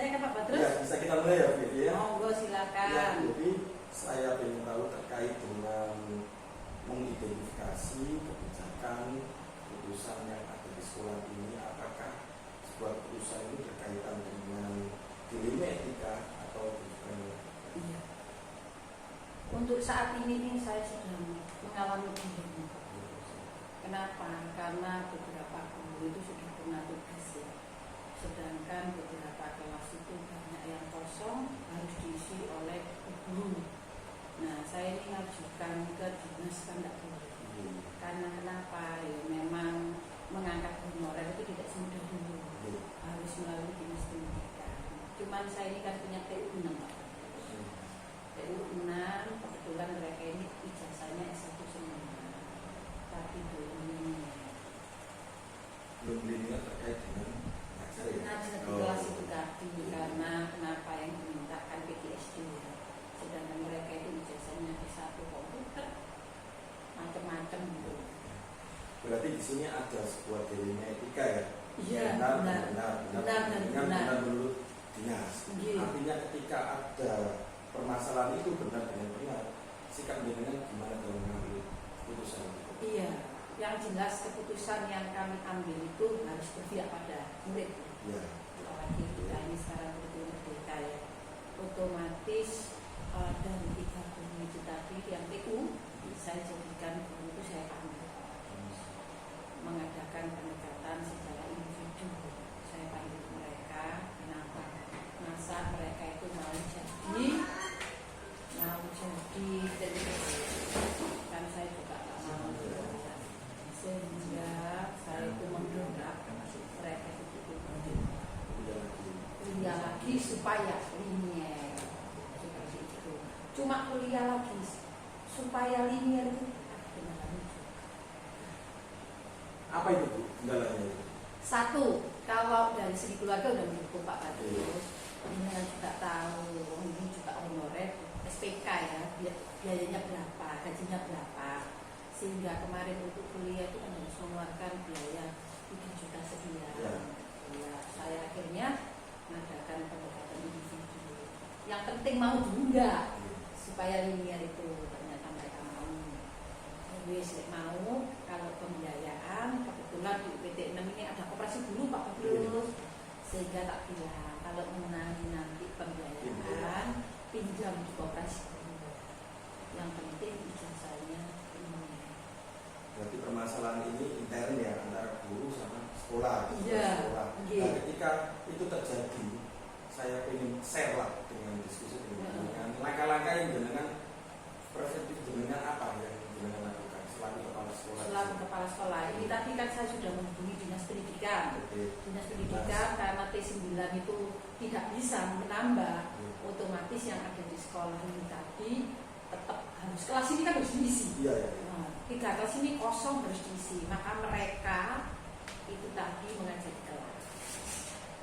ditanyakan Pak Badrus? Ya, bisa kita mulai ya, Bu ya. Monggo silakan. Ya, jadi saya ingin tahu terkait dengan mengidentifikasi kebijakan putusan yang ada di sekolah ini, apakah sebuah putusan ini berkaitan dengan dilema etika atau bukan? Iya. Untuk saat ini saya sedang mengalami dilema. Kenapa? Karena beberapa guru itu sudah pernah tugas ya. Sedangkan beberapa kelas itu banyak yang kosong, harus diisi oleh guru. Nah, saya ini ngajukan ke dinas kan tidak boleh. Karena kenapa? Ya memang mengangkat honorer itu tidak semudah dulu. Harus melalui dinas pendidikan. Cuman saya ini kan punya TU 6 Pak. TU 6, kebetulan mereka ini ijazahnya S1 semua. Tapi belum linear terkait dengan ngajar ya? ngajar di kelas itu tadi. Karena kenapa yang dimintakan PTSD ya. Sedangkan mereka itu ijazahnya S1 komputer macam-macam gitu. Berarti di sini ada sebuah dilema etika ya? Iya, benar menurut dinas. Iya. Artinya ketika ada permasalahan itu benar sikap dengan gimana dalam mengambil putusan itu? Iya, yang jelas keputusan yang kami ambil itu harus berpihak pada murid. Iya. Apalagi kita ini sekarang betul merdeka ya. Otomatis dari 3 guru itu tadi yang TU saya jadikan guru itu saya panggil mengadakan pendekatan secara individu. Saya panggil mereka, kenapa? Masa mereka itu mau jadi kan saya juga tak mau sehingga saya itu mendorong mereka itu kuliah lagi supaya linear seperti itu. Cuma kuliah lagi supaya linear itu apa itu Bu kendalanya? Satu, kalau dari segi keluarga udah mendukung Pak Badrus, ini juga tahu ini juga honorer SPK ya, biayanya berapa, gajinya berapa, sehingga kemarin untuk kuliah itu kan harus mengeluarkan biaya 3 juta sekian. Ya, saya akhirnya mengadakan pendekatan individu. Yang penting mau juga supaya linear itu ternyata mereka mau. Wis mau kalau pembiayaan kebetulan di UPT 6 ini ada koperasi dulu Pak Badrus, sehingga tak bilang kalau mengenai nanti pembiayaan pinjam di koperasi dulu. Yang penting ijazahnya ini. Berarti permasalahan ini intern ya antara guru sama sekolah. Iya. Nah, ketika itu terjadi, saya ingin share lah dengan diskusi dengan langkah-langkah yang dengan preventif dengan apa yang dengan lakukan selaku kepala sekolah. Selaku kepala sekolah ini tadi kan saya sudah menghubungi dinas pendidikan. Dinas pendidikan karena T9 itu tidak bisa menambah, otomatis yang ada di sekolah ini tadi tetap harus kelas ini kan harus diisi. Iya. Nah, 3 kelas ini kosong harus diisi, maka mereka itu tadi mengajar di kelas.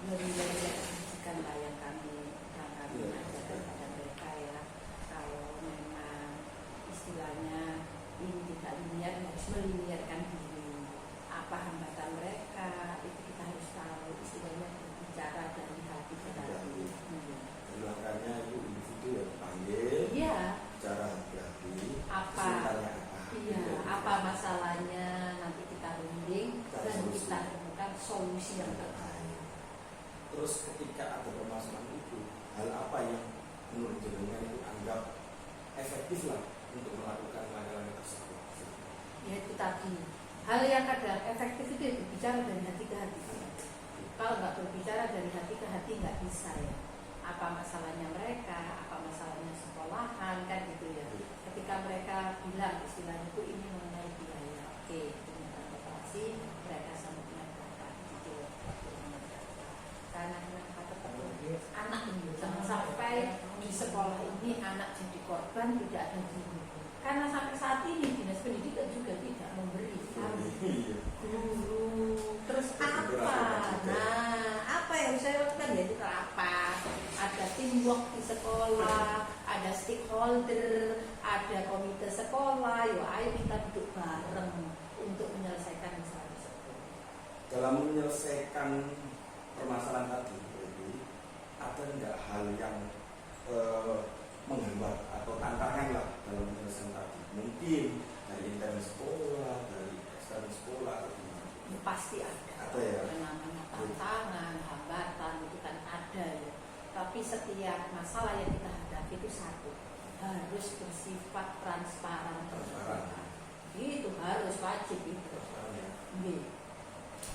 Nilai-nilai pendidikan lah yang kami ajarkan pada mereka ya. Kalau memang istilahnya ini tidak linear, harus meliniarkan diri. Apa hambatan mereka itu kita harus tahu, istilahnya berbicara dari hati ke hati. Langkahnya itu individu yang dipanggil. Iya. Bicara hati-hati. Apa? Iya. Apa masalahnya nanti kita runding dan kita temukan solusi yang terbaik. Terus ketika ada permasalahan itu, hal apa yang menurut jenengan itu anggap efektif lah untuk melakukan langkah-langkah tersebut? Ya itu tadi, hal yang kadang efektif itu ya berbicara dari hati ke hati. Kalau nggak berbicara dari hati ke hati nggak bisa ya. Apa masalahnya mereka, apa masalahnya sekolahan kan gitu ya. Ketika mereka bilang istilahnya itu ini mengenai biaya, oke, dengan operasi mereka sangatnya berapa gitu. Karena kenapa tetap anak ini jangan sampai di sekolah ini anak jadi korban tidak ada guru. Karena sampai saat ini dinas pendidikan juga tidak memberi guru. Terus apa? Nah, apa yang saya lakukan ya itu apa? Ada teamwork di sekolah, ada stakeholder, ada komite sekolah. Yo, ayo kita duduk bareng untuk menyelesaikan masalah tersebut. Dalam menyelesaikan permasalahan tadi, apa menghambat atau tantangan lah dalam penyelesaian tadi? Mungkin dari intern sekolah, dari eksternal sekolah atau gimana? Ya, pasti ada. Ada ya. Yang namanya tantangan, hambatan itu kan ada ya. Tapi setiap masalah yang kita hadapi itu satu, harus bersifat transparan. Itu harus wajib itu. Transparan ya. Iya.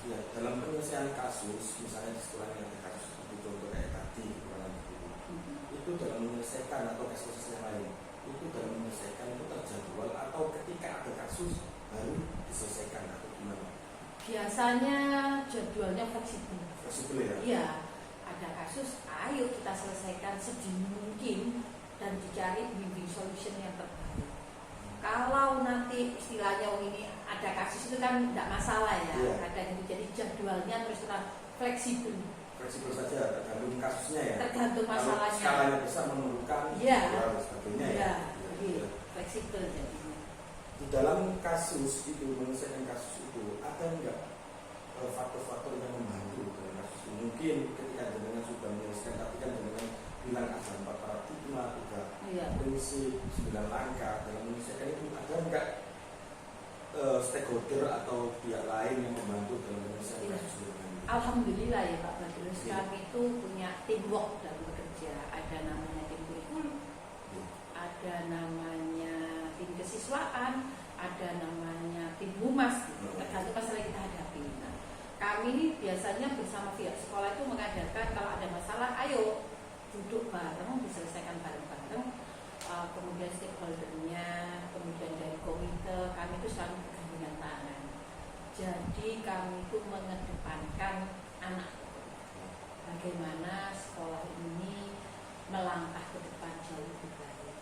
Ya, dalam penyelesaian kasus, misalnya di sekolah yang ada kasus itu contoh kayak tadi itu dalam menyelesaikan atau kasus yang lain, itu dalam menyelesaikan itu terjadwal atau ketika ada kasus baru diselesaikan atau gimana? Biasanya jadwalnya fleksibel. Fleksibel ya? Iya, ada kasus, ayo kita selesaikan sedini mungkin dan dicari win-win solution yang terbaik. Kalau nanti istilahnya ini ada kasus itu kan tidak masalah ya, ada gitu. Jadi jadwalnya terus terang fleksibel. Fleksibel saja, tergantung kasusnya ya. Tergantung masalahnya. Kalau skalanya besar menurunkan, ya, dan sebagainya ya. Ya. Fleksibel jadinya. Di dalam kasus itu, menyelesaikan kasus itu, ada enggak faktor-faktor yang membantu dalam kasus itu? Mungkin ketika dengan sudah menyelesaikan, tapi kan dengan bilang ada 4 paradigma, 3 prinsip, 9 langkah dalam menyelesaikan itu, ada enggak stakeholder atau pihak lain yang membantu dalam menyelesaikan kasus itu? Alhamdulillah ya Pak Badrus, kami itu punya teamwork dalam bekerja. Ada namanya tim kurikulum, ada namanya tim kesiswaan, ada namanya tim humas, tergantung masalah yang kita hadapi. Nah, kami ini biasanya bersama pihak sekolah itu mengadakan kalau ada masalah, ayo duduk bareng, diselesaikan bareng-bareng. Kemudian stakeholdernya, kemudian dari komite, kami itu selalu bergandengan tangan. Jadi kami itu mengedepankan anak, bagaimana sekolah ini melangkah ke depan jauh lebih baik.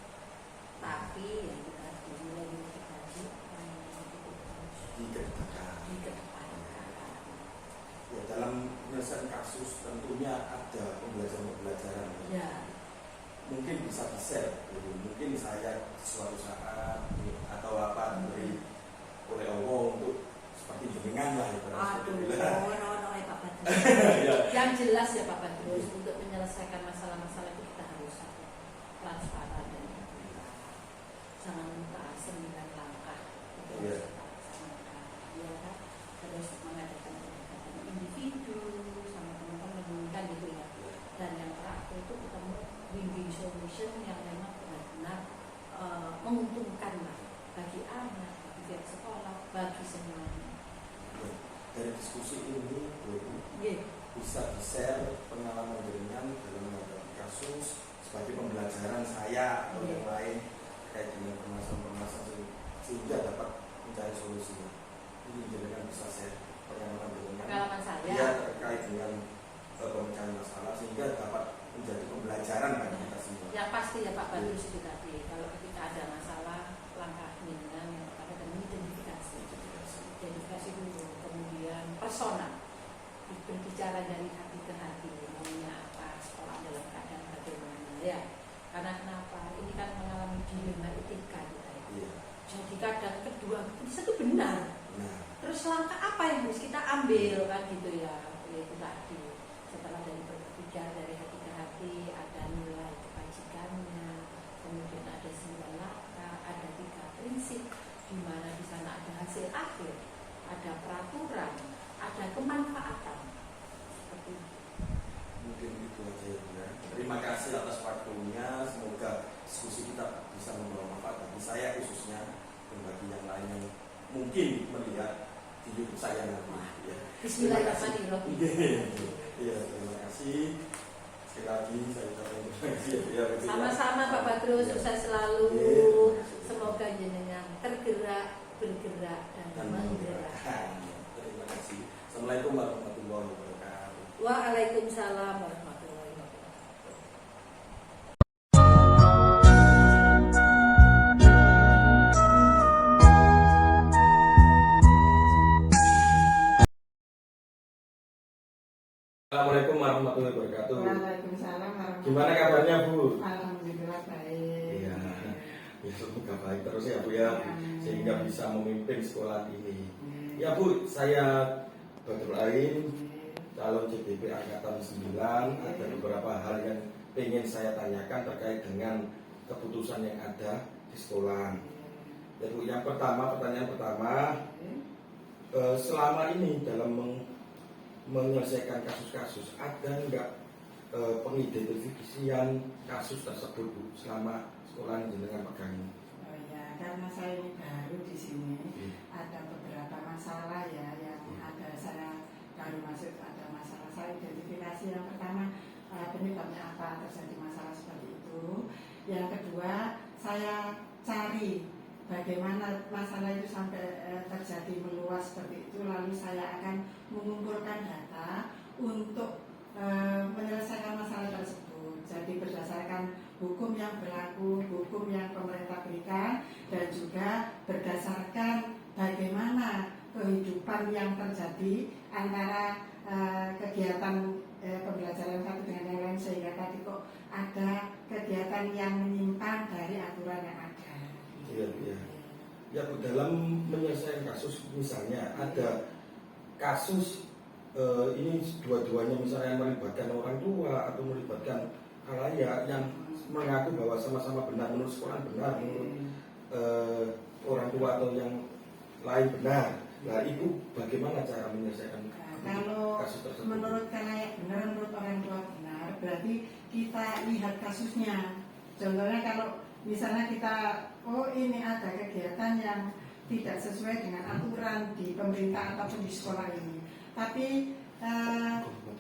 Tapi yang kita dimulai dikaji dikedepankan. Ya, dalam penyelesaian kasus tentunya ada pembelajaran. Ya. Mungkin bisa di-share, mungkin saya suatu saat atau apa diberi oleh Allah untuk seperti jenengan lah. Aduh, Pak Badrus. Yang jelas ya Pak Badrus, untuk menyelesaikan masalah-masalah itu kita harus transparan dan jangan lupa 9 langkah itu harus kita laksanakan. Ya kan? Terus mengadakan pendekatan individu sama teman-teman kan gitu ya. Dan yang terakhir itu ketemu win-win solution yang memang benar-benar menguntungkan lah bagi anak, bagi pihak sekolah, bagi semuanya. Dari diskusi ini, bisa di-share pengalaman dengan dalam menghadapi kasus sebagai pembelajaran saya atau yang lain terkait dengan permasalahan-permasalahan sehingga dapat mencari solusinya. Ini jenengan bisa share pengalaman saya terkait dengan pemecahan masalah sehingga dapat menjadi pembelajaran bagi kita semua. Yang pasti ya Pak Badrus itu tadi, kalau ketika ada masalah, langkah jenengan yang pertama adalah identifikasi dulu, kemudian personal, berbicara dari hati ke hati, maunya apa, sekolah dalam keadaan bagaimana ya. Karena kenapa? Ini kan mengalami dilema etika kita ya. Jadi kadang kedua bisa itu benar. Terus langkah apa yang harus kita ambil kan gitu ya. Itu tadi. Setelah dari berbicara dari hati ke hati, ada nilai kebajikannya, kemudian ada 9 langkah, ada 3 prinsip, di mana di sana ada hasil akhir, ada peraturan, ada kemanfaatan. Seperti itu. Mungkin itu aja ya. Terima kasih atas waktunya. Semoga diskusi kita bisa membawa manfaat bagi saya khususnya dan bagi yang lain yang mungkin melihat di YouTube saya nanti. Ya. Bismillahirrahmanirrahim. Iya, terima kasih. Sekali lagi saya ucapkan terima kasih. Ya, sama-sama Pak Badrus, sukses selalu. Semoga jenengan tergerak, bergerak dan menggerakkan. Terima kasih. Assalamualaikum warahmatullahi wabarakatuh. Waalaikumsalam warahmatullahi wabarakatuh. Assalamualaikum warahmatullahi wabarakatuh. Waalaikumsalam warahmatullahi wabarakatuh. Gimana kabarnya Bu? Alhamdulillah baik. Iya, ya semoga baik terus ya Bu ya, sehingga bisa memimpin sekolah ini. Ya Bu, saya Badrul Ain, calon CDP Angkatan 9. Ada beberapa hal yang pengen saya tanyakan terkait dengan keputusan yang ada di sekolah. Jadi yang pertama, pertanyaan pertama, selama ini dalam menyelesaikan kasus-kasus ada nggak pengidentifikasian kasus tersebut Bu, selama sekolah jenengan pegang ini? Oh ya, karena saya ini baru di sini, ada beberapa masalah ya yang ada saya baru masuk, ada masalah saya identifikasi. Yang pertama, penyebabnya apa terjadi masalah seperti itu. Yang kedua, saya cari bagaimana masalah itu sampai terjadi meluas seperti itu. Lalu saya akan mengumpulkan data untuk menyelesaikan masalah tersebut. Jadi berdasarkan hukum yang berlaku, hukum yang pemerintah berikan, dan juga berdasarkan bagaimana kehidupan yang terjadi antara kegiatan pembelajaran satu dengan yang lain, sehingga tadi kok ada kegiatan yang menyimpang dari aturan yang ada. Iya, iya. Ya Bu, dalam menyelesaikan kasus misalnya ada kasus ini dua-duanya misalnya melibatkan orang tua atau melibatkan khalayak yang mengaku bahwa sama-sama benar, menurut sekolah benar, menurut orang tua atau yang lain benar. Nah, Ibu bagaimana cara menyelesaikan kalau kasus tersebut? menurut khalayak benar, menurut orang tua benar, berarti kita lihat kasusnya. Contohnya kalau misalnya kita, oh ini ada kegiatan yang tidak sesuai dengan aturan di pemerintah ataupun di sekolah ini, tapi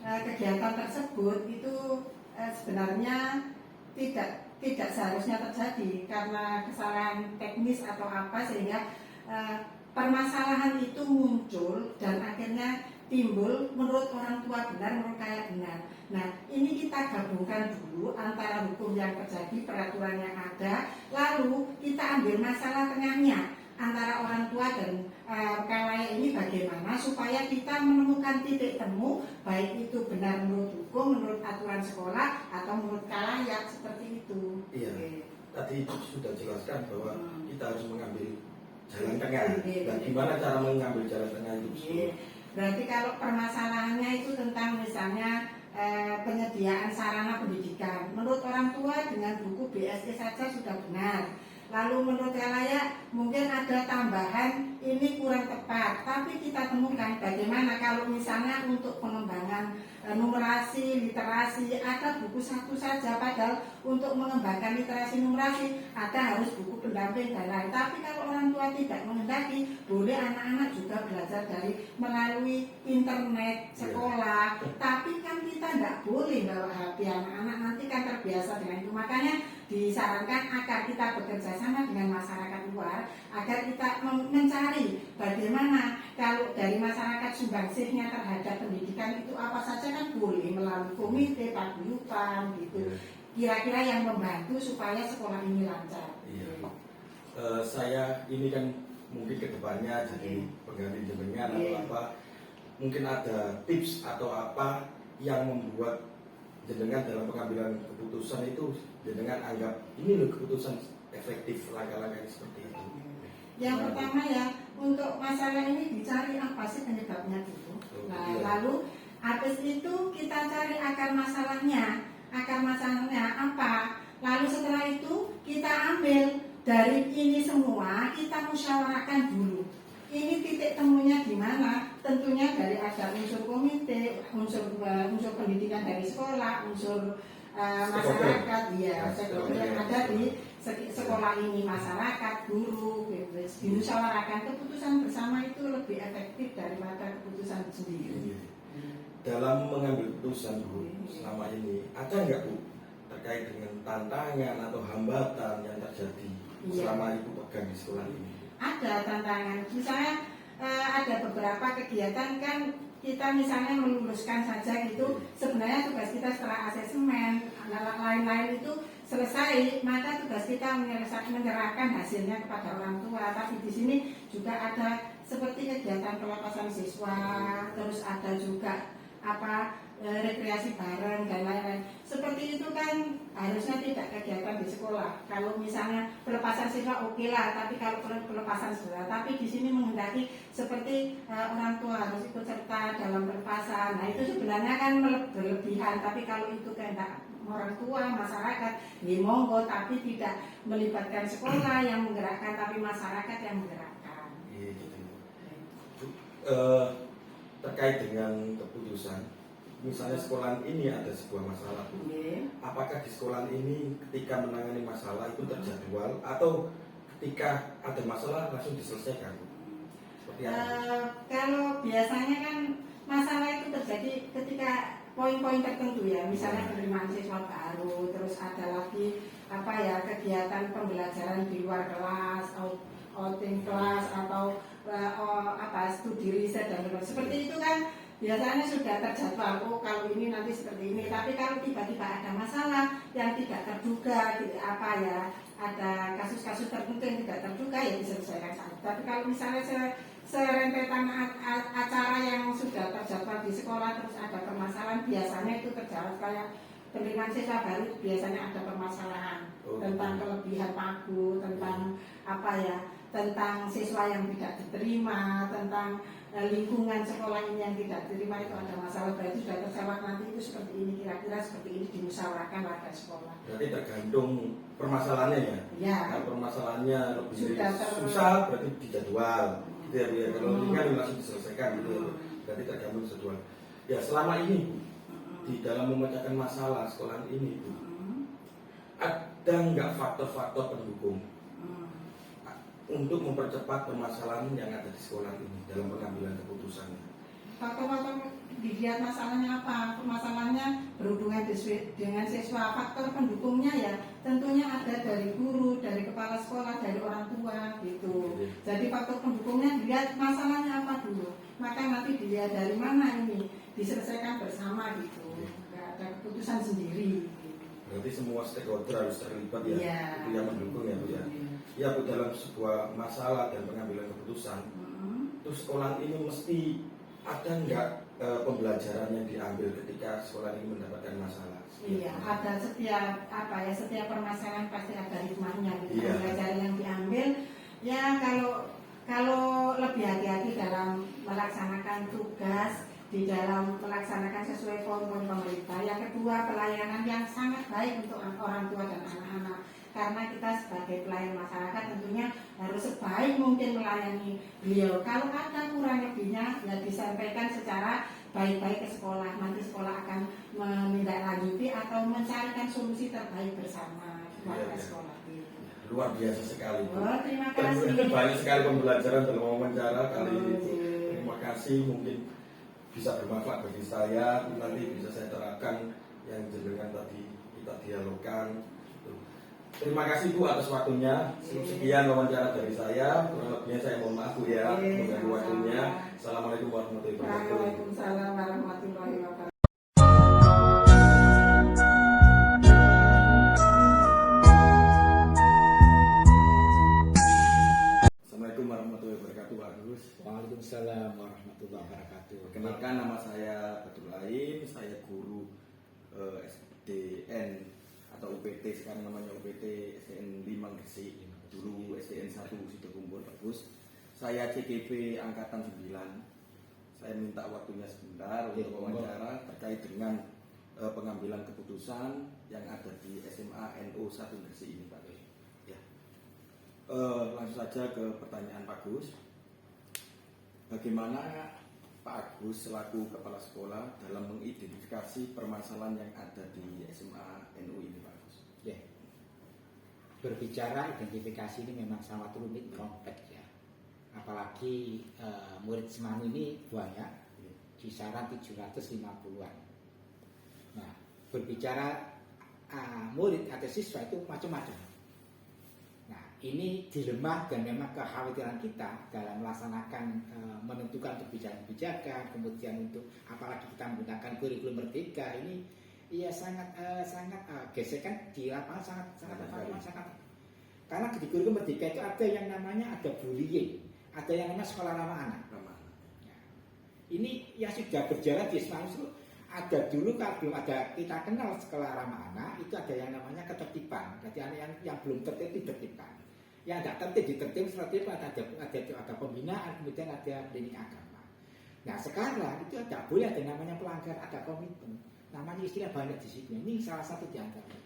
kegiatan tersebut itu sebenarnya tidak seharusnya terjadi karena kesalahan teknis atau apa, sehingga permasalahan itu muncul dan akhirnya timbul menurut orang tua benar, menurut khalayak benar. Nah, ini kita gabungkan dulu antara hukum yang terjadi, peraturan yang ada, lalu kita ambil masalah tengahnya antara orang tua dan khalayak ini bagaimana supaya kita menemukan titik temu, baik itu benar menurut hukum, menurut aturan sekolah, atau menurut khalayak, seperti itu. Iya. Tadi Ibu sudah jelaskan bahwa kita harus mengambil jalan tengah. Dan gimana cara mengambil jalan tengah itu? Berarti kalau permasalahannya itu tentang misalnya penyediaan sarana pendidikan, menurut orang tua dengan buku BSE saja sudah benar. Lalu menurut khalayak mungkin ada tambahan ini kurang tepat, tapi kita temukan bagaimana kalau misalnya untuk pengembangan numerasi, literasi, ada buku satu saja, padahal untuk mengembangkan literasi numerasi ada harus buku pendamping dan lain. Tapi kalau orang tua tidak menghendaki, boleh anak-anak juga belajar dari melalui internet sekolah. Tapi kan kita tidak boleh bawa HP anak-anak, nanti kan terbiasa dengan itu. Makanya disarankan agar kita bekerja sama dengan masyarakat luar, agar kita mencari bagaimana kalau dari masyarakat sumbangsihnya terhadap pendidikan itu apa saja, kan boleh melalui komite, paguyuban gitu. Kira-kira yang membantu supaya sekolah ini lancar. Iya. Saya ini kan mungkin kedepannya jadi pengganti jenengan atau apa, mungkin ada tips atau apa yang membuat jenengan dalam pengambilan keputusan itu jenengan anggap ini loh keputusan efektif, langkah-langkah seperti itu. Yang pertama ya, untuk masalah ini dicari apa sih penyebabnya dulu. Nah, lalu habis itu kita cari akar masalahnya apa. Lalu setelah itu kita ambil dari ini semua, kita musyawarahkan dulu. Ini titik temunya di mana? Tentunya dari ada unsur komite, unsur pendidikan dari sekolah, unsur masyarakat, stakeholder yang ada di sekolah ini, masyarakat, guru, dimusyawarahkan. Keputusan bersama itu lebih efektif daripada keputusan sendiri. Dalam mengambil keputusan Bu, selama ini ada nggak Bu terkait dengan tantangan atau hambatan yang terjadi selama Ibu pegang di sekolah ini? Ada tantangan, misalnya ada beberapa kegiatan kan kita misalnya meluluskan saja gitu, sebenarnya tugas kita setelah asesmen lain-lain itu selesai, maka tugas kita menyerahkan hasilnya kepada orang tua. Tapi di sini juga ada seperti kegiatan pelepasan siswa, terus ada juga rekreasi bareng dan lain-lain. Seperti itu kan harusnya tidak kegiatan di sekolah. Kalau misalnya pelepasan siswa oke lah, tapi kalau pelepasan sekolah, tapi di sini menghendaki seperti orang tua harus ikut serta dalam pelepasan. Nah itu sebenarnya kan berlebihan, tapi kalau itu kehendak orang tua, masyarakat, ya monggo, tapi tidak melibatkan sekolah yang menggerakkan, tapi masyarakat yang menggerakkan. Iya, gitu. Terkait dengan keputusan, misalnya sekolah ini ada sebuah masalah, apakah di sekolah ini ketika menangani masalah itu terjadwal atau ketika ada masalah langsung diselesaikan? Seperti apa? Kalau biasanya kan masalah itu terjadi ketika poin-poin tertentu ya, misalnya penerimaan siswa baru, terus ada lagi kegiatan pembelajaran di luar kelas, outing kelas atau studi riset dan sebagainya. Seperti itu kan biasanya sudah terjadwal. Oh, kalau ini nanti seperti ini. Tapi kalau tiba-tiba ada masalah yang tidak terduga, ada kasus-kasus tertentu yang tidak terduga, ya diselesaikan saja. Tapi kalau misalnya serentetan acara yang sudah terjadwal di sekolah terus ada permasalahan, biasanya itu terjawab kayak penerimaan siswa baru, biasanya ada permasalahan tentang kelebihan pagu, tentang siswa yang tidak diterima, tentang lingkungan sekolah ini yang tidak diterima, itu ada masalah, berarti sudah terjawab, nanti itu seperti ini, kira-kira seperti ini, dimusyawarahkan warga sekolah. Berarti tergantung permasalahannya ya? Ya. Kalau permasalahannya lebih susah, berarti dijadwal. Gitu ya, Bu, ya. Kalau ringan langsung diselesaikan gitu ya. Berarti tergantung jadwal. Ya, selama ini di dalam memecahkan masalah sekolah ini, Bu, ada nggak faktor-faktor pendukung untuk mempercepat permasalahan yang ada di sekolah ini dalam pengambilan keputusan? Faktor-faktor dilihat masalahnya apa? Masalahnya berhubungan dengan siswa. Faktor pendukungnya ya tentunya ada dari guru, dari kepala sekolah, dari orang tua gitu. Jadi faktor pendukungnya dilihat masalahnya apa dulu. Maka nanti dilihat dari mana ini diselesaikan bersama gitu. Nggak ada keputusan sendiri. Berarti semua stakeholder harus terlibat ya, itu yang mendukung ya, Bu ya. Ya, Bu, dalam sebuah masalah dan pengambilan keputusan, itu sekolah ini mesti ada nggak pembelajaran yang diambil ketika sekolah ini mendapatkan masalah? Iya, ada setiap permasalahan pasti ada hikmahnya gitu. Iya. Pembelajaran yang diambil ya, kalau lebih hati-hati dalam melaksanakan tugas, di dalam melaksanakan sesuai formulir pemerintah. Yang kedua, pelayanan yang sangat baik untuk orang tua dan anak-anak. Karena kita sebagai pelayan masyarakat tentunya harus sebaik mungkin melayani beliau. Kalau ada kurang lebihnya, ya disampaikan secara baik-baik ke sekolah. Nanti sekolah akan menindaklanjuti atau mencarikan solusi terbaik bersama warga sekolah. Luar biasa sekali, Bu. Oh, terima kasih. Banyak sekali pembelajaran dalam wawancara kali ini. Terima kasih, mungkin bisa bermanfaat bagi saya, nanti bisa saya terapkan yang jenengan tadi kita dialogkan. Terima kasih, Bu, atas waktunya. Sekian wawancara dari saya. Kurang lebihnya saya mohon maaf, Bu, ya, mengganggu waktunya. Assalamualaikum warahmatullahi wabarakatuh. Waalaikumsalam warahmatullahi wabarakatuh. Assalamualaikum warahmatullahi wabarakatuh, Pak Agus. Waalaikumsalam warahmatullahi wabarakatuh. Perkenalkan, nama saya Badrul Ain, saya guru SDN atau UPT, sekarang namanya UPT SDN 5 Gresik, dulu SDN 1 Sidokumpul, Bagus. Saya CGP Angkatan 9. Saya minta waktunya sebentar untuk wawancara terkait dengan pengambilan keputusan yang ada di SMA NU 1 Gresik ini, Pak. Ya. Langsung saja ke pertanyaan Pak Gus. Bagaimana Pak Agus selaku kepala sekolah dalam mengidentifikasi permasalahan yang ada di SMA NU ini, Pak Agus? Ya. Berbicara identifikasi ini memang sangat rumit, kompleks ya. Apalagi murid Semanu ini banyak, kisaran 750-an. Nah, berbicara murid atau siswa itu macam-macam. Nah, ini dilema dan memang kekhawatiran kita dalam melaksanakan menentukan kebijakan-kebijakan, kemudian untuk apalagi kita menggunakan kurikulum merdeka ini, ya sangat gesekan di lapangan sangat. Karena di kurikulum merdeka itu ada yang namanya bullying, ada yang namanya sekolah ramah anak. Ya. Ini yang sudah berjalan di Islam itu ada dulu kalau belum ada kita kenal sekolah ramah anak itu ada yang namanya ketertiban. Jadi anak yang belum tertib ditertibkan. Yang tidak tertib ditertib seperti itu ada pembinaan, kemudian ada pendidik agama. Nah sekarang itu tidak boleh ada namanya pelanggar, ada komitmen. namanya istilah banyak disiplin. Ini salah satu di antaranya.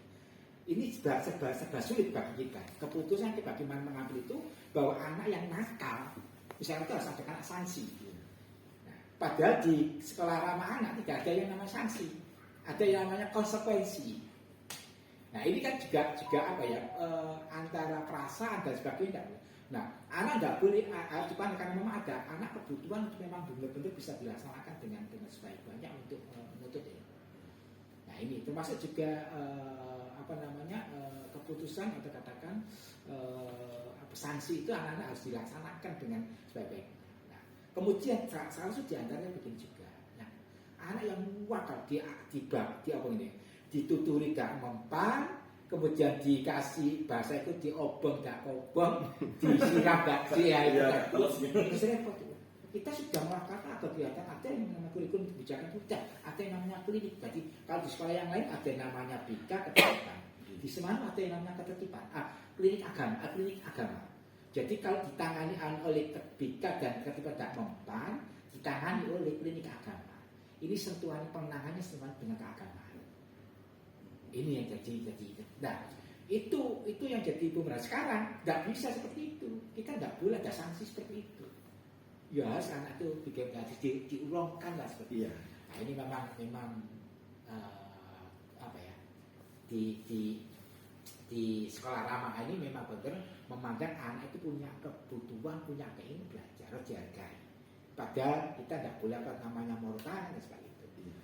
Ini serba sulit bagi kita. Keputusan kita bagaimana mengambil itu bahwa anak yang nakal, misalnya itu harus ada kena sanksi. Nah, padahal di sekolah ramah anak tidak ada yang namanya sanksi, ada yang namanya konsekuensi. Nah ini kan juga apa ya, antara perasaan dan sebagainya. Nah anak tidak boleh depan karena memang ada anak kebutuhan untuk memang benar-benar bisa dilaksanakan dengan sebaik-baiknya untuk menuntut ilmu. Nah ini termasuk juga keputusan atau katakan sanksi itu anak-anak harus dilaksanakan dengan sebaik-baiknya. Nah kemudian salah satu diantaranya begini juga. Nah anak yang wakal dituturi gak mempan, kemudian dikasih bahasa itu diobong gak obong, disiram gak siap. Terus repot. Kita sudah melakukan atau kelihatan ada yang namanya kurikulum kebijakan itu, ada yang namanya klinik. Jadi kalau di sekolah yang lain ada yang namanya BK ketertiban, di Semarang ada yang namanya ketertiban. Klinik agama. Jadi kalau ditangani oleh BK dan ketertiban gak mempan, ditangani oleh klinik agama. Ini sentuhan penanganannya sentuhan dengan keagamaan. Ini yang jadi. Nah, itu yang jadi pemerintah sekarang. Nggak bisa seperti itu. Kita nggak boleh ada sanksi seperti itu. Ya harus anak itu diurungkan lah seperti itu. Nah, ini memang di sekolah ramah ini memang benar memandang anak itu punya kebutuhan, punya keinginan belajar, harus dihargai. Padahal kita nggak boleh apa namanya mortal dan sebagainya itu.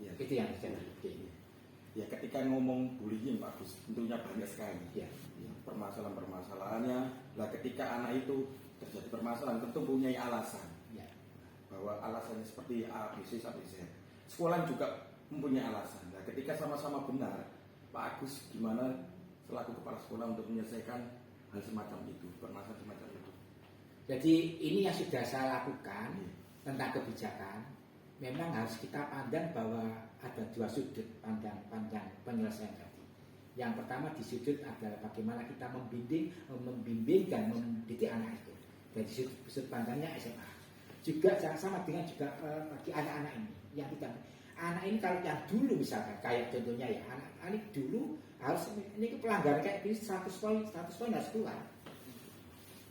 Itu yang terjadi. Ya ketika ngomong bullying Pak Gus tentunya banyak sekali permasalahan-permasalahannya. Lah ketika anak itu terjadi permasalahan tentu punya alasan bahwa alasannya seperti A, B, C, sampai Z. Sekolah juga mempunyai alasan. Nah ketika sama-sama benar, Pak Agus gimana selaku kepala sekolah untuk menyelesaikan hal semacam itu, permasalahan semacam itu? Jadi ini yang sudah saya lakukan tentang kebijakan. Memang harus kita pandang bahwa ada dua sudut pandang penyelesaian tadi. Yang pertama di sudut adalah bagaimana kita membimbing dan mendidik anak itu. Dari sudut pandangnya SMA. Juga sama dengan juga bagi anak-anak ini yang tidak. Anak ini kalau yang dulu misalkan kayak contohnya ya anak ini dulu harus ini pelanggaran kayak gini 100 poin harus keluar.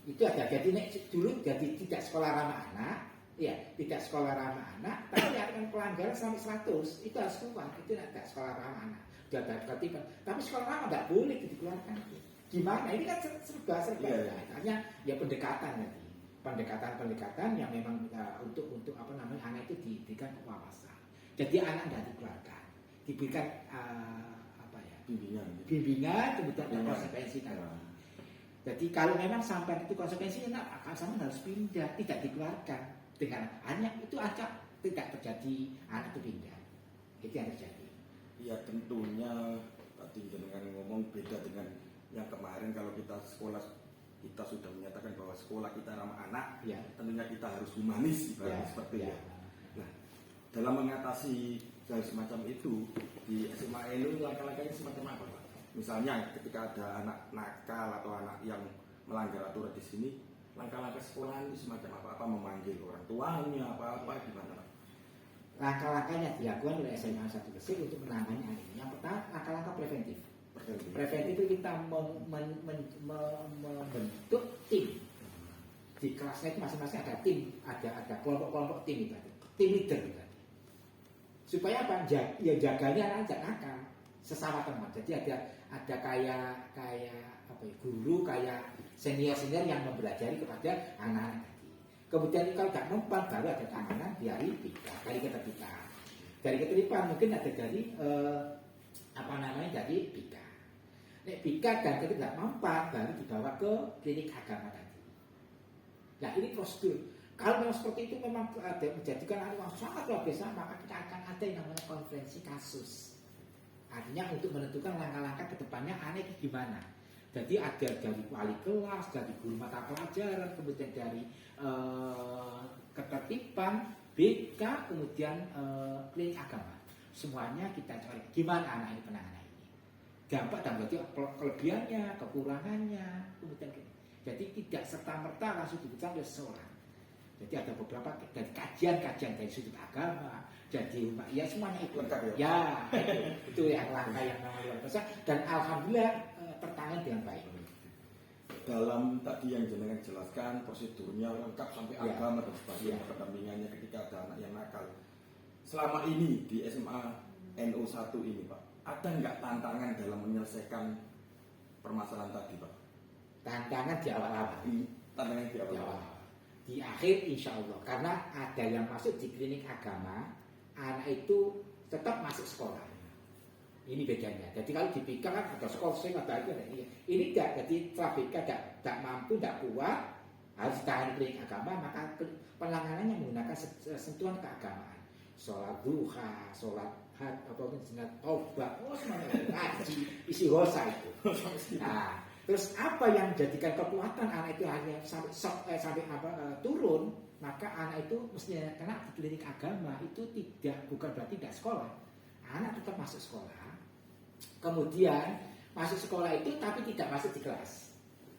Itu ada jadi dulu jadi tidak sekolah ramah anak. Ya, tidak sekolah ramah anak, tapi akan pelanggaran sampai 100 itu harus keluar. Itu tidak sekolah ramah anak. Sudah ada ketiban. Tapi sekolah ramah nggak boleh itu dikeluarkan. Gimana? Ini kan serba. Hanya ya pendekatan tadi. Pendekatan yang memang untuk anak itu diberikan wawasan. Jadi anak tidak dikeluarkan, diberikan bimbingan, kemudian ada konsekuensi tadi. Jadi kalau memang sampai itu konsekuensinya, sama harus pindah, tidak dikeluarkan. Dengan hanya itu aja tidak terjadi anak itu pindah. Itu yang terjadi. Ya tentunya tadi dengan ngomong beda dengan yang kemarin. Kalau kita sekolah kita sudah menyatakan bahwa sekolah kita ramah anak, tentunya kita harus humanis seperti itu. Nah, dalam mengatasi hal semacam itu di SMA itu langkah-langkahnya semacam apa Pak? Misalnya ketika ada anak nakal atau anak yang melanggar aturan di sini, langkah-langkah sekolahan itu semacam apa memanggil orang tuanya, apa gimana Pak? Langkah-langkahnya dilakukan oleh SMA 1 Gresik untuk menangani hal ini. Yang pertama, langkah-langkah preventif. Preventif itu kita membentuk tim. Di kelasnya itu masing-masing ada tim, ada kelompok-kelompok tim itu, tim leader itu. Supaya apa? Ya jaganya anak nakal sesama teman. Jadi ada kayak guru, kayak senior yang mempelajari kepada anak-anak tadi. Kemudian kalau tidak mempan baru ada tanganan dari BK, dari ketertiban. Dari ketertiban mungkin ada dari dari BK. Nek BK dan ketika tidak mempan baru dibawa ke klinik agama tadi. Nah ini prosedur. Kalau memang seperti itu memang ada menjadikan anak sangat luar biasa, maka kita akan ada yang namanya konferensi kasus. Artinya untuk menentukan langkah-langkah ke depannya anak itu gimana. Jadi ada dari wali kelas, dari guru mata pelajaran, kemudian dari ketertiban, BK, kemudian klinik agama. Semuanya kita cari gimana anak ini penanganan ini. Dampak dan berarti kelebihannya, kekurangannya, kemudian jadi tidak serta-merta langsung dibutuhkan oleh seseorang. Jadi ada beberapa dari kajian-kajian dari sudut agama, jadi ya semuanya itu. Lengkap ya? Ya, itu yang langkah yang memang luar biasa dan alhamdulillah tertangani dengan baik. Dalam tadi yang jenengan jelaskan prosedurnya lengkap sampai Ya. agama dan sebagainya, Ya. pendampingannya ketika ada anak yang nakal. Selama ini di SMA NO1 ini Pak, ada nggak tantangan dalam menyelesaikan permasalahan tadi Pak? Tantangan di awal-awal. Tantangan di Di awal. awal. Di akhir insya Allah, karena ada yang masuk di klinik agama, anak itu tetap masuk sekolah. Ini bedanya. Jadi kalau di BK kan ada skorsing, ada itu, ada ini. Ini tidak. Jadi setelah BK tidak mampu, tidak kuat, harus tahan klinik agama, maka penanganannya menggunakan sentuhan keagamaan. Sholat duha, sholat had, apapun sunat tobat, semuanya ngaji, isi hosa itu. Nah, terus apa yang menjadikan kekuatan anak itu hanya sampai turun, maka anak itu mestinya kena di klinik agama itu bukan berarti tidak sekolah. Anak tetap masuk sekolah. Kemudian masuk sekolah itu tapi tidak masuk di kelas,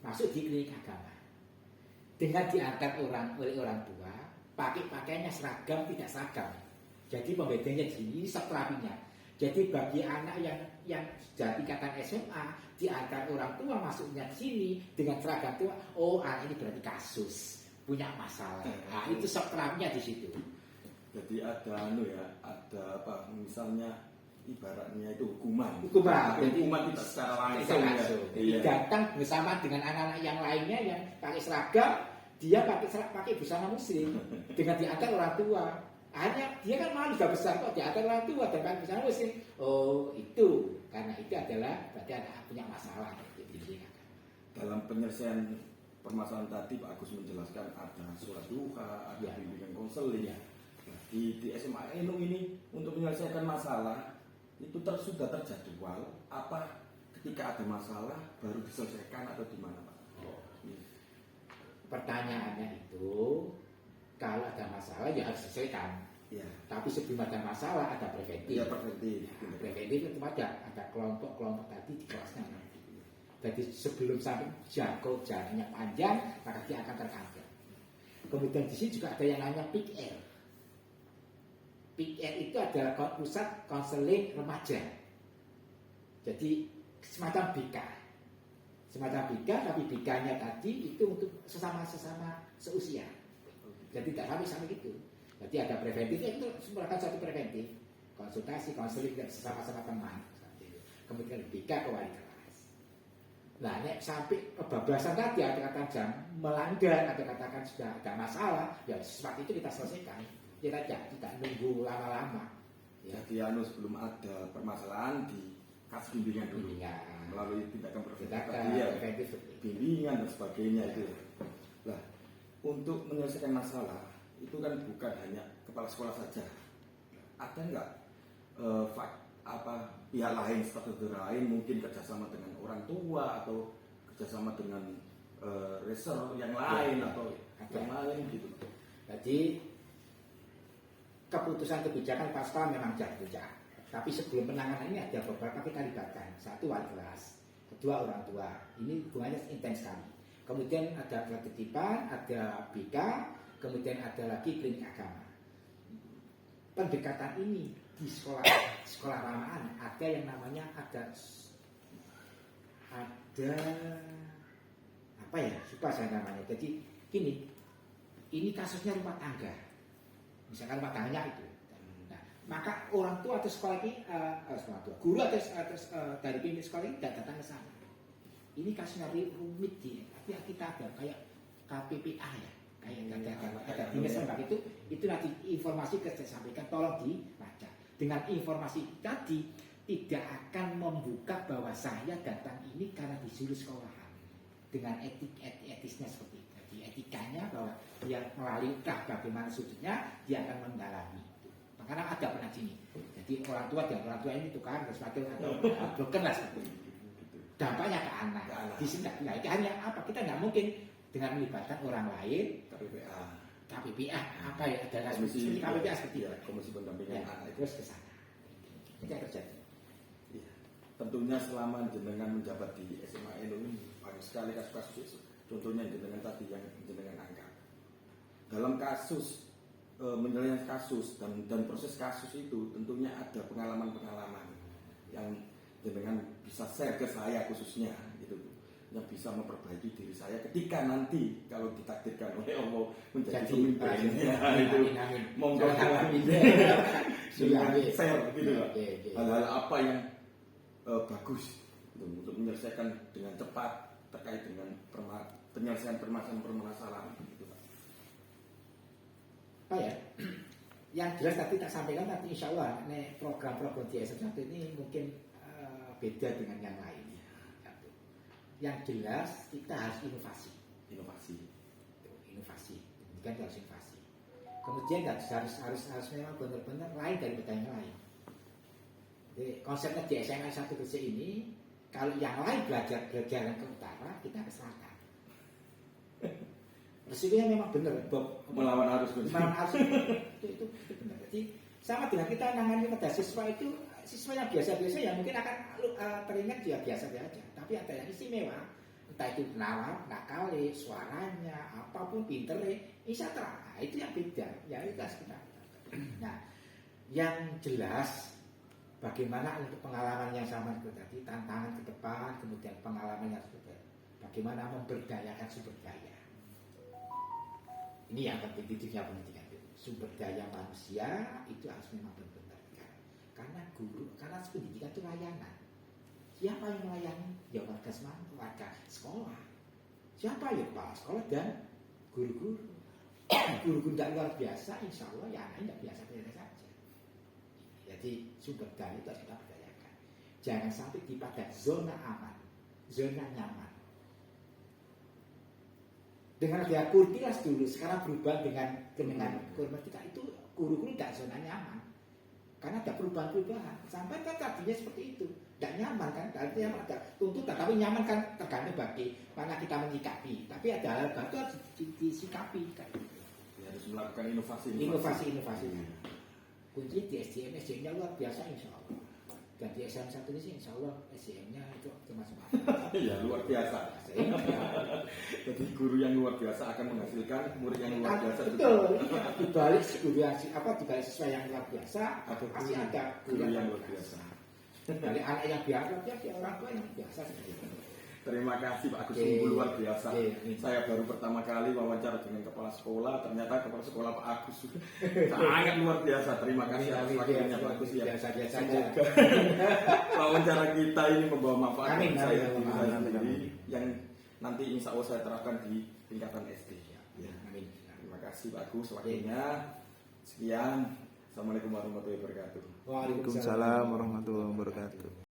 masuk di klinik agama. Dengan diangkat oleh orang tua, pakai pakaiannya seragam tidak seragam. Jadi pembedanya di sini, ini terapinya. Jadi bagi anak yang sudah tingkatan SMA, diangkat orang tua masuknya di sini dengan seragam tua, oh anak ini berarti kasus, punya masalah. Nah, itu terapinya di situ. Jadi ada ada apa misalnya ibaratnya itu hukuman. Jadi Hukuman tidak secara langsung. tidak langsung. Jadi datang bersama dengan anak-anak yang lainnya yang pakai seragam, dia pakai busana muslim dengan diangkat orang tua. Hanya dia kan malu sudah besar kok diangkat orang tua dan pakai busana muslim. Oh itu karena itu adalah berarti anak punya masalah. Dalam penyelesaian permasalahan tadi Pak Agus menjelaskan ada sholat duha, ada bimbingan konseling. Ya. Di SMA Enung ini untuk menyelesaikan masalah itu sudah terjadwal apa ketika ada masalah baru diselesaikan atau di mana Pak? Pertanyaannya itu kalau ada masalah ya harus selesaikan. Ya. Tapi sebelum ada masalah ada preventif. Iya preventif. Preventif itu ada kelompok-kelompok tadi di kelasnya. Jadi sebelum sampai jaraknya panjang maka dia akan terangkat. Kemudian di sini juga ada yang namanya PIK-R. PIK-R itu adalah pusat konseling remaja. Jadi semacam BK. Semacam BK, tapi BK-nya tadi itu untuk sesama seusia. Jadi tidak sampai gitu. Jadi ada preventifnya itu merupakan satu preventif. Konsultasi, konseling dan sesama-sama teman. Kemudian BK ke wali kelas. Nah, ini sampai kebablasan tadi ada katakan melanggar atau katakan sudah ada masalah, ya seperti itu kita selesaikan. Kita tidak nunggu lama-lama. Ya. Jadi sebelum ada permasalahan di kasih bimbingan dulu. Melalui tindakan preventif, bimbingan dan sebagainya itu. Nah, untuk menyelesaikan masalah itu kan bukan hanya kepala sekolah saja. Ada nggak pihak lain, stakeholder lain mungkin kerjasama dengan orang tua atau kerjasama dengan researcher yang lain atau yang lain gitu. Jadi keputusan kebijakan pasca memang jatuh. Tapi sebelum penanganan ini ada beberapa kita libatkan. Satu wali kelas, kedua orang tua. Ini hubungannya intens sekali. Kemudian ada ketitipan, ada BK, kemudian ada lagi klinik agama. Pendekatan ini di sekolah ramah anak ada yang namanya ada apa ya? Lupa saya namanya. Jadi gini, ini kasusnya rumah tangga. Misalkan rumah tangganya itu. Maka orang tua atau sekolah ini, guru atau dari pemimpin sekolah ini tidak datang ke sana. Ini kasusnya rumit dia, tapi kita ada kayak KPPA ya, kayak ada dinas lembaga itu nanti informasi saya sampaikan, tolong dibaca. Dengan informasi tadi tidak akan membuka bahwa saya datang ini karena disuruh sekolahan dengan etisnya seperti itu. Jadi etikanya bahwa dia melalui bagaimana sudutnya dia akan mendalami. Karena ada pernah sini. Jadi orang tua dan orang tua ini tukar dan semakin atau broken lah seperti itu. Dampaknya ke anak. Di sini nah, itu hanya apa? Kita nggak mungkin dengan melibatkan orang lain. KPPA apa ya? Ada komisi KPPA seperti itu. Komisi pendampingan anak itu terus ke sana. Itu yang terjadi. Ya. Tentunya selama jenengan menjabat di SMA ini banyak sekali kasus-kasus. Contohnya jenengan tadi yang jenengan angkat. dalam kasus menyelesaikan kasus dan proses kasus itu tentunya ada pengalaman-pengalaman yang dengan bisa share ke saya khususnya gitu, yang bisa memperbaiki diri saya ketika nanti kalau ditakdirkan oleh Allah menjadi pemimpin ya, itu monggo dengan share gitu Pak. Hal-hal apa yang bagus gitu, untuk menyelesaikan dengan cepat terkait dengan penyelesaian permasalahan gitu Pak. Apa ya? Yang jelas tadi tak sampaikan tadi, insya Allah program-program di SM1 ini mungkin beda dengan yang lain. Yang jelas kita harus inovasi. Inovasi, pendidikan harus inovasi. Kemudian harus memang benar-benar lain daripada yang lain. Jadi konsepnya di SMA 1 Gresik ini, kalau yang lain belajar ke utara, kita ke selatan. Resikonya memang benar, Bob. Melawan arus itu benar. Jadi sama dengan kita nangani pada siswa itu, siswa yang biasa-biasa ya mungkin akan teringat dia biasa saja. Tapi ada yang istimewa, entah itu nakal, suaranya, apapun pinternya, insya Allah itu yang beda. Ya itu kita. Nah, yang jelas bagaimana untuk pengalaman yang sama itu tadi, tantangan ke depan, kemudian pengalaman yang seperti bagaimana memberdayakan sumber daya. Ini yang penting titiknya pendidikan itu. Sumber daya manusia itu harus memang benar-benar. Karena pendidikan itu layanan. Siapa yang melayani? Ya warga sekolah. Siapa ya kepala sekolah dan guru-guru. Guru-guru tidak luar biasa, insya Allah ya anaknya tidak biasa-biasa saja. Jadi sumber daya itu harus kita berdayakan. Jangan sampai di pada zona aman, zona nyaman. Dengan dia kurtilas dulu, sekarang berubah dengan kurikulum kita itu guru-guru tidak zona nyaman. Karena ada perubahan-perubahan. Sampai kan tadinya seperti itu, tidak nyaman kan? Artinya ada tuntutan, tapi nyaman kan tergantung bagi mana kita menyikapi. Tapi ada hal baru harus disikapi. Kan? Ya, harus melakukan inovasi. Kuncinya di SDM-nya luar biasa insya Allah. Dan di SM1 ini sih insya Allah SDM-nya itu termasuk ya luar biasa. Jadi guru yang luar biasa akan menghasilkan murid yang luar biasa. Betul. Dibalik guru yang dibalik siswa yang luar biasa, pasti ada guru yang luar biasa. Dari anak yang biasa, dia orang tua yang biasa. Terima kasih Pak Agus, sungguh luar biasa. Saya baru pertama kali wawancara dengan kepala sekolah, ternyata kepala sekolah Pak Agus sangat luar biasa. Terima kasih atas waktunya Pak Agus ya. Semoga wawancara kita ini membawa manfaat bagi saya sendiri yang nanti insya Allah saya terapkan di tingkatan SD. Terima kasih Pak Agus waktunya. Sekian. Assalamualaikum warahmatullahi wabarakatuh. Waalaikumsalam warahmatullahi wabarakatuh.